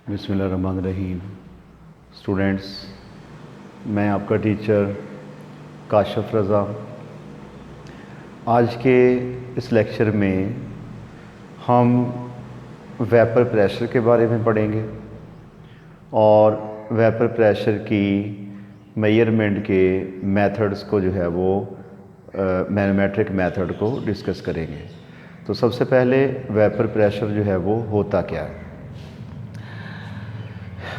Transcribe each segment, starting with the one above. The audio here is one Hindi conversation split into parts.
बिस्मिल्लाहिर्रहमानिर्रहीम। स्टूडेंट्स, मैं आपका टीचर काशिफ रज़ा। आज के इस लेक्चर में हम वेपर प्रेशर के बारे में पढ़ेंगे और वेपर प्रेशर की मेजरमेंट के मेथड्स को जो है वो मैनोमेट्रिक मेथड को डिस्कस करेंगे। तो सबसे पहले वेपर प्रेशर जो है वो होता क्या है।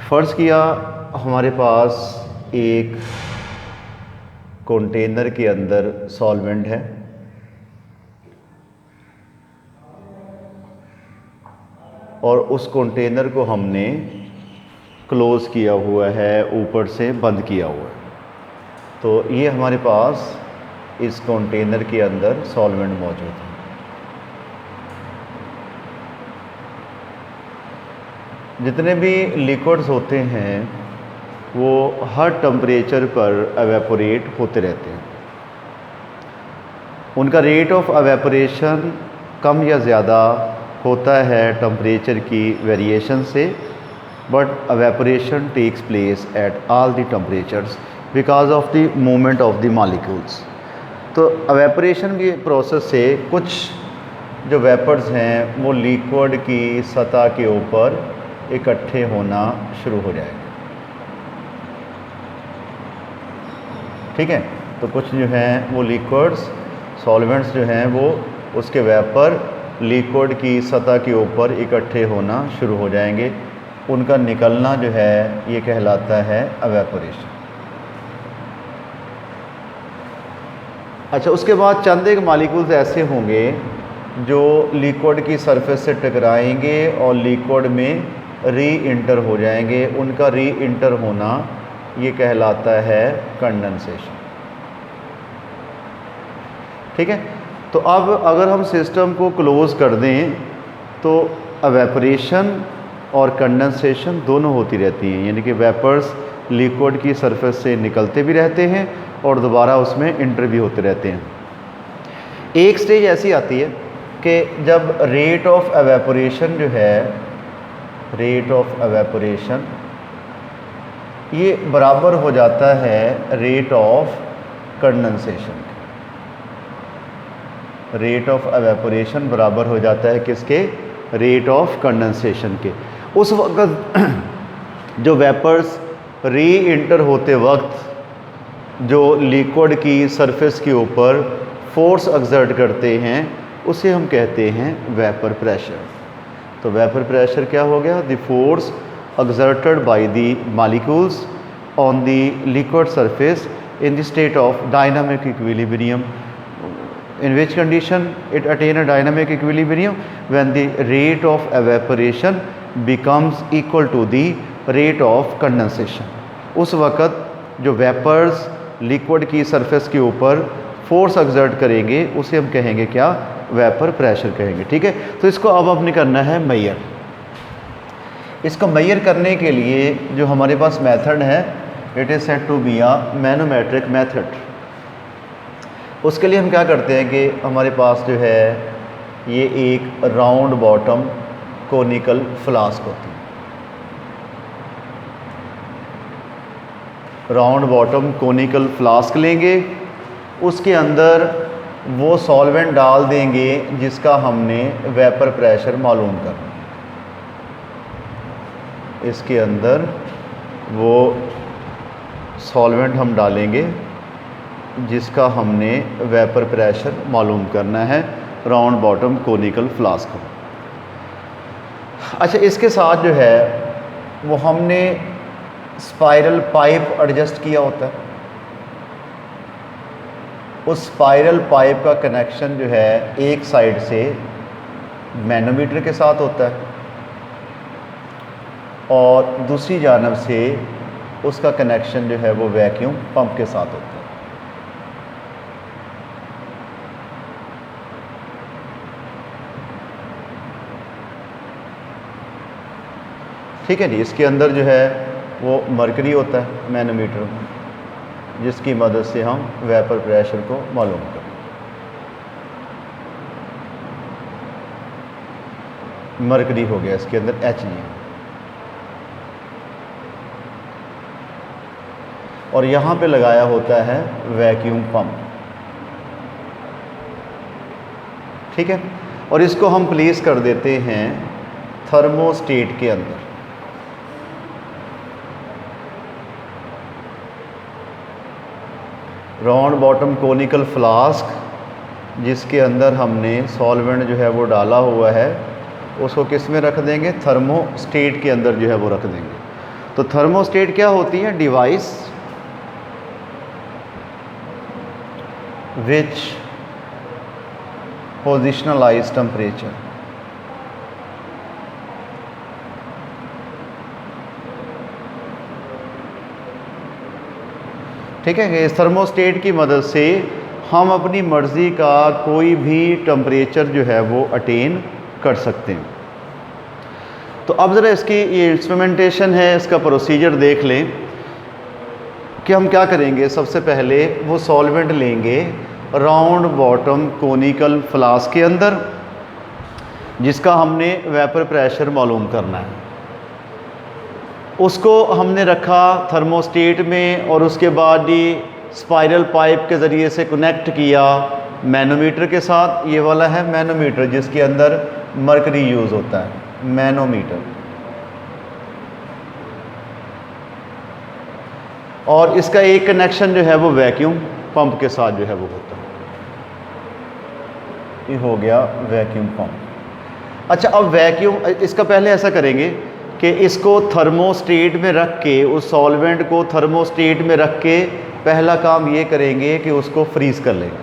फ़र्ज़ किया हमारे पास एक कंटेनर के अंदर सॉल्वेंट है और उस कंटेनर को हमने क्लोज़ किया हुआ है, ऊपर से बंद किया हुआ है। तो ये हमारे पास इस कंटेनर के अंदर सॉल्वेंट मौजूद है। जितने भी लिक्विड्स होते हैं वो हर टेम्परेचर पर एवेपोरेट होते रहते हैं। उनका रेट ऑफ एवेपोरेशन कम या ज़्यादा होता है टेम्परेचर की वेरिएशन से, but evaporation takes place at all the temperatures because of the movement of the molecules. तो एवेपोरेशन की प्रोसेस से कुछ जो वेपर्स हैं वो लिक्विड की सतह के ऊपर इकट्ठे होना शुरू हो जाएगा। ठीक है, तो कुछ जो हैं वो लिक्विड्स सॉल्वेंट्स जो हैं वो उसके वेपर लिक्विड की सतह के ऊपर इकट्ठे होना शुरू हो जाएंगे। उनका निकलना जो है ये कहलाता है एवेपोरेशन। अच्छा, उसके बाद चंद एक मॉलिक्यूल्स ऐसे होंगे जो लिक्विड की सरफेस से टकराएंगे और लिक्विड में री इंटर हो जाएंगे। उनका री इंटर होना ये कहलाता है कंडेंसेशन। ठीक है, तो अब अगर हम सिस्टम को क्लोज़ कर दें तो एवेपोरेशन और कंडेंसेशन दोनों होती रहती हैं, यानी कि वेपर्स लिक्विड की सरफेस से निकलते भी रहते हैं और दोबारा उसमें इंटर भी होते रहते हैं। एक स्टेज ऐसी आती है कि जब रेट ऑफ एवेपोरेशन जो है, रेट ऑफ एवेपोरेशन ये बराबर हो जाता है rate of condensation. Rate of evaporation बराबर हो जाता है किसके? रेट ऑफ कंडेंसेशन के। उस वक्त जो वेपर्स री इंटर होते वक्त जो लिक्विड की सरफेस के ऊपर फोर्स एक्सर्ट करते हैं उसे हम कहते हैं वेपर प्रेशर। तो वेपर प्रेशर क्या हो गया? The force exerted by the molecules on the liquid surface in the state of dynamic equilibrium, in which condition it attain a dynamic equilibrium when the rate of evaporation becomes equal to the rate of condensation। उस वक़्त जो वेपर्स लिक्विड की सरफेस के ऊपर फोर्स एक्सर्ट करेंगे उसे हम कहेंगे क्या? वेपर प्रेशर कहेंगे। ठीक है, तो इसको अब आपने करना है मेजर। इसको मेजर करने के लिए जो हमारे पास मेथड है, it is said to be a manometric method. उसके लिए हम क्या करते हैं कि हमारे पास जो है ये एक राउंड बॉटम कोनिकल फ्लास्क होती है। राउंड बॉटम कोनिकल फ्लास्क लेंगे, उसके अंदर वो सॉल्वेंट डाल देंगे जिसका हमने वेपर प्रेशर मालूम करना। इसके अंदर वो सॉल्वेंट हम डालेंगे जिसका हमने वेपर प्रेशर मालूम करना है राउंड बॉटम कोनिकल फ्लास्क को। अच्छा, इसके साथ जो है वो हमने स्पाइरल पाइप एडजस्ट किया होता है। उस स्पाइरल पाइप का कनेक्शन जो है एक साइड से मैनोमीटर के साथ होता है और दूसरी जानब से उसका कनेक्शन जो है वो वैक्यूम पंप के साथ होता है। ठीक है जी, इसके अंदर जो है वो मरकरी होता है मैनोमीटर, जिसकी मदद से हम वेपर प्रेशर को मालूम करें। मरकरी हो गया, इसके अंदर Hg। और यहाँ पे लगाया होता है वैक्यूम पंप। ठीक है, और इसको हम प्लेस कर देते हैं थर्मोस्टेट के अंदर। राउंड बॉटम कोनिकल फ्लास्क जिसके अंदर हमने सॉल्वेंट जो है वो डाला हुआ है, उसको किस में रख देंगे? थर्मोस्टेट के अंदर जो है वो रख देंगे। तो थर्मोस्टेट क्या होती है? Device which positionalise temperature. ठीक है, इस थर्मोस्टेट की मदद से हम अपनी मर्ज़ी का कोई भी टेम्परेचर जो है वो अटेन कर सकते हैं। तो अब ज़रा इसकी ये इंस्ट्रूमेंटेशन है, इसका प्रोसीजर देख लें कि हम क्या करेंगे। सबसे पहले वो सॉल्वेंट लेंगे राउंड बॉटम कोनिकल फ्लास्क के अंदर, जिसका हमने वेपर प्रेशर मालूम करना है। उसको हमने रखा थर्मोस्टेट में और उसके बाद ये स्पाइरल पाइप के ज़रिए से कनेक्ट किया मैनोमीटर के साथ। ये वाला है मैनोमीटर जिसके अंदर मरकरी यूज़ होता है, मैनोमीटर। और इसका एक कनेक्शन जो है वो वैक्यूम पंप के साथ जो है वो होता है। ये हो गया वैक्यूम पंप। अच्छा, अब वैक्यूम, इसका पहले ऐसा करेंगे कि इसको थर्मोस्टेट में रख के, उस सॉल्वेंट को थर्मोस्टेट में रख के पहला काम ये करेंगे कि उसको फ्रीज़ कर लेंगे।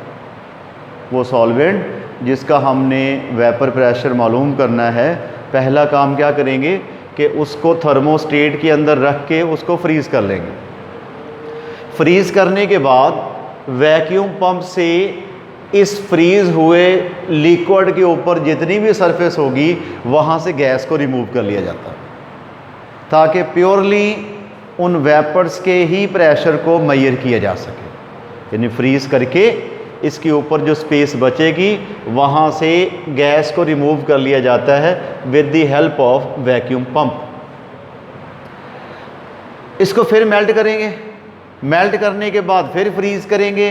वो सॉल्वेंट जिसका हमने वेपर प्रेशर मालूम करना है, पहला काम क्या करेंगे कि उसको थर्मोस्टेट के अंदर रख के उसको फ्रीज़ कर लेंगे। फ्रीज़ करने के बाद वैक्यूम पंप से इस फ्रीज़ हुए लिक्विड के ऊपर जितनी भी सरफेस होगी वहाँ से गैस को रिमूव कर लिया जाता है, ताकि प्योरली उन वेपर्स के ही प्रेशर को मेजर किया जा सके। यानी फ्रीज़ करके इसके ऊपर जो स्पेस बचेगी वहाँ से गैस को रिमूव कर लिया जाता है with the help of vacuum pump. इसको फिर मेल्ट करेंगे, मेल्ट करने के बाद फिर फ्रीज़ करेंगे,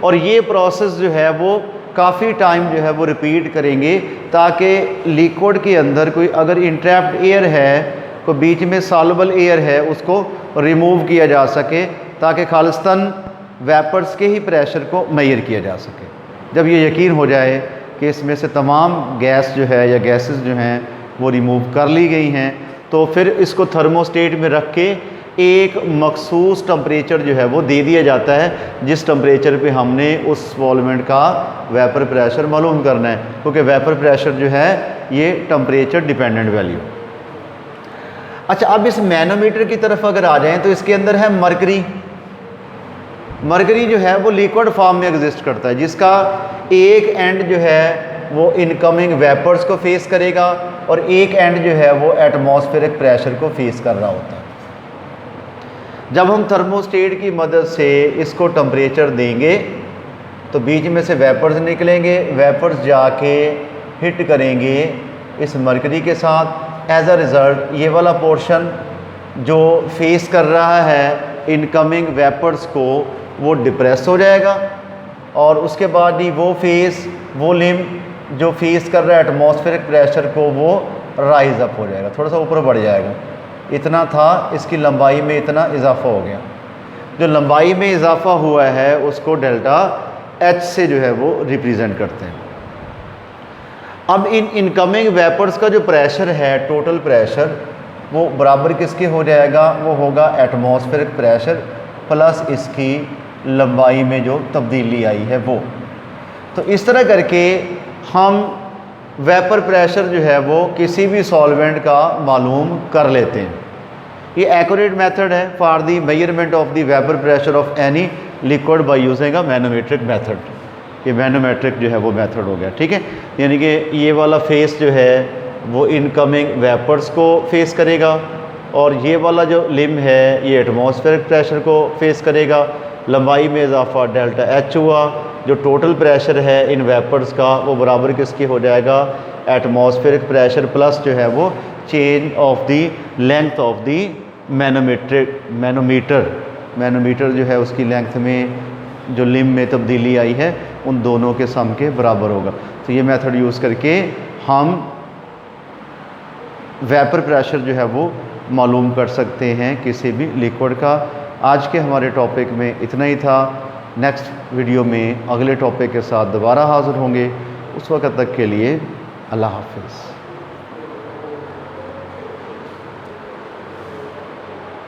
और ये प्रोसेस जो है वो काफ़ी टाइम जो है वो रिपीट करेंगे, ताकि लिक्विड के अंदर कोई अगर इंट्रैप्ड एयर है, कोई बीच में सॉल्युबल एयर है, उसको रिमूव किया जा सके, ताकि खालिस्तान वेपर्स के ही प्रेशर को मेजर किया जा सके। जब ये यकीन हो जाए कि इसमें से तमाम गैस जो है या गैसेस जो हैं वो रिमूव कर ली गई हैं, तो फिर इसको थर्मोस्टेट में रख के एक मखसूस टेम्परेचर जो है वो दे दिया जाता है, जिस टेम्परेचर पे हमने उस सॉल्वेंट का वेपर प्रेशर मालूम करना है, क्योंकि वेपर प्रेशर जो है ये टेम्परेचर डिपेंडेंट वैल्यू। अच्छा, अब इस मैनोमीटर की तरफ अगर आ जाएं तो इसके अंदर है मरकरी। मरकरी जो है वो लिक्विड फॉर्म में एग्जिस्ट करता है, जिसका एक एंड जो है वो इनकमिंग वेपर्स को फेस करेगा और एक एंड जो है वो एटमॉस्फेरिक प्रेशर को फेस कर रहा होता है। जब हम थर्मोस्टेट की मदद से इसको टेम्परेचर देंगे तो बीच में से वेपर्स निकलेंगे, वेपर्स जाके हिट करेंगे इस मरकरी के साथ। एज अ रिज़ल्ट ये वाला पोर्शन जो फेस कर रहा है इनकमिंग वेपर्स को वो डिप्रेस हो जाएगा, और उसके बाद ही वो फेस, वो लिम जो फेस कर रहा है एटमॉस्फेरिक प्रेशर को, वो राइज अप हो जाएगा, थोड़ा सा ऊपर बढ़ जाएगा। इतना था, इसकी लंबाई में इतना इजाफा हो गया। जो लंबाई में इजाफा हुआ है उसको डेल्टा एच से जो है वो रिप्रेजेंट करते हैं। अब इन इनकमिंग वेपर्स का जो प्रेशर है, टोटल प्रेशर, वो बराबर किसके हो जाएगा? वो होगा एटमॉस्फेरिक प्रेशर प्लस इसकी लंबाई में जो तब्दीली आई है वो। तो इस तरह करके हम वेपर प्रेशर जो है वो किसी भी सॉल्वेंट का मालूम कर लेते हैं। ये एक्यूरेट मेथड है for the measurement of the vapour pressure of any liquid by using a manometric method. ये मैनोमेट्रिक जो है वो मेथड हो गया, ठीक है। यानी कि ये वाला फेस जो है वो इनकमिंग वेपर्स को फेस करेगा, और ये वाला जो लिम है ये एटमॉस्फेरिक प्रेशर को फेस करेगा। लंबाई में इजाफा डेल्टा एच हुआ, जो टोटल प्रेशर है इन वेपर्स का वो बराबर किसके हो जाएगा? एटमॉस्फेरिक प्रेशर प्लस जो है वो change of the length of the manometer manometer जो है उसकी लेंथ में जो लिम में तब्दीली आई है उन दोनों के सम के बराबर होगा। तो ये मेथड यूज़ करके हम वेपर प्रेशर जो है वो मालूम कर सकते हैं किसी भी लिक्विड का। आज के हमारे टॉपिक में इतना ही था। नेक्स्ट वीडियो में अगले टॉपिक के साथ दोबारा हाज़िर होंगे। उस वक्त तक के लिए अल्लाह हाफ़िज़।